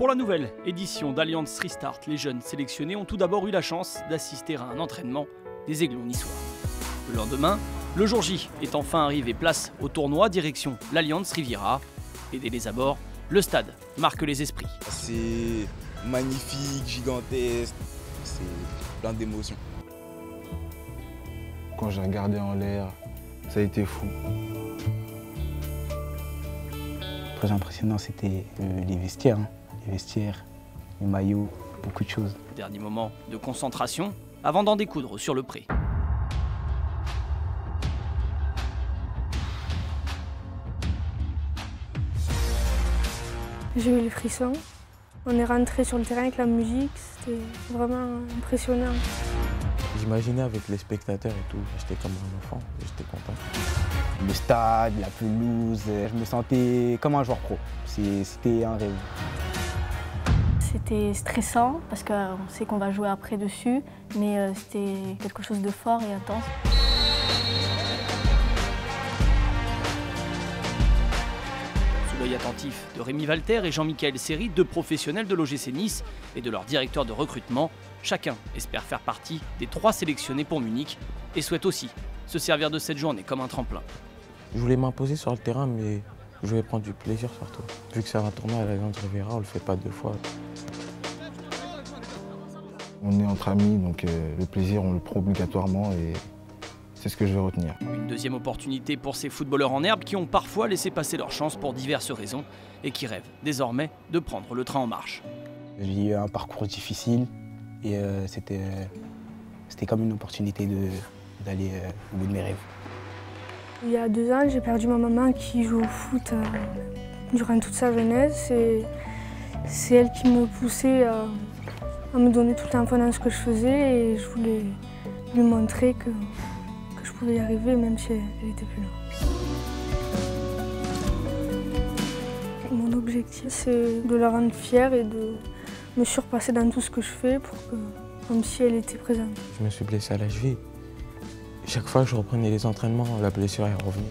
Pour la nouvelle édition d'Alliance Restart, les jeunes sélectionnés ont tout d'abord eu la chance d'assister à un entraînement des Aiglons niçois. Le lendemain, le jour J est enfin arrivé, place au tournoi direction l'Alliance Riviera. Et dès les abords, le stade marque les esprits. C'est magnifique, gigantesque, c'est plein d'émotions. Quand j'ai regardé en l'air, ça a été fou. Le plus impressionnant, c'était les vestiaires. Les vestiaires, les maillots, beaucoup de choses. Dernier moment de concentration avant d'en découdre sur le pré. J'ai eu les frissons. On est rentré sur le terrain avec la musique, c'était vraiment impressionnant. J'imaginais avec les spectateurs et tout, j'étais comme un enfant, j'étais content. Le stade, la pelouse, je me sentais comme un joueur pro. C'était un rêve. C'était stressant parce qu'on sait qu'on va jouer après dessus, mais c'était quelque chose de fort et intense. Sous l'œil attentif de Rémi Walter et Jean-Michel Seri, deux professionnels de l'OGC Nice et de leur directeur de recrutement, chacun espère faire partie des 3 sélectionnés pour Munich et souhaite aussi se servir de cette journée comme un tremplin. Je voulais m'imposer sur le terrain, mais je voulais prendre du plaisir surtout. Vu que c'est un tournoi à l'Alliance Riviera, on le fait pas 2 fois. On est entre amis, donc le plaisir, on le prend obligatoirement et c'est ce que je vais retenir. Une deuxième opportunité pour ces footballeurs en herbe qui ont parfois laissé passer leur chance pour diverses raisons et qui rêvent désormais de prendre le train en marche. J'ai eu un parcours difficile et c'était comme une opportunité d'aller au bout de mes rêves. Il y a 2 ans, j'ai perdu ma maman qui joue au foot durant toute sa jeunesse. C'est elle qui me poussait à me donner tout le temps dans ce que je faisais et je voulais lui montrer que je pouvais y arriver même si elle n'était plus là. Mon objectif, c'est de la rendre fière et de me surpasser dans tout ce que je fais comme si elle était présente. Je me suis blessé à la cheville. Chaque fois que je reprenais les entraînements, la blessure est revenue.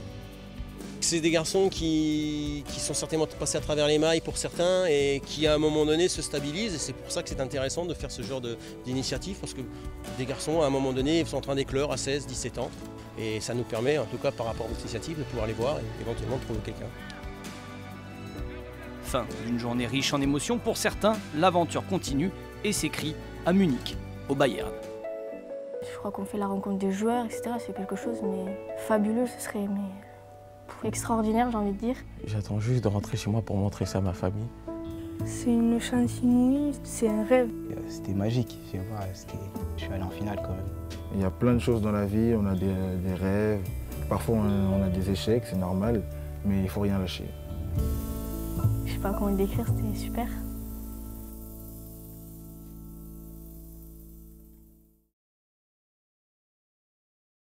C'est des garçons qui sont certainement passés à travers les mailles pour certains et qui à un moment donné se stabilisent et c'est pour ça que c'est intéressant de faire ce genre d'initiative parce que des garçons à un moment donné sont en train d'éclore à 16, 17 ans et ça nous permet en tout cas par rapport aux initiatives de pouvoir les voir et éventuellement de trouver quelqu'un. Fin d'une journée riche en émotions pour certains, l'aventure continue et s'écrit à Munich, au Bayern. Je crois qu'on fait la rencontre des joueurs, etc. C'est quelque chose mais fabuleux, ce serait extraordinaire, j'ai envie de dire. J'attends juste de rentrer chez moi pour montrer ça à ma famille. C'est une chance inouïe, c'est un rêve. C'était magique, je suis allé en finale quand même. Il y a plein de choses dans la vie, on a des rêves, parfois on a des échecs, c'est normal, mais il ne faut rien lâcher. Je sais pas comment le décrire, c'était super.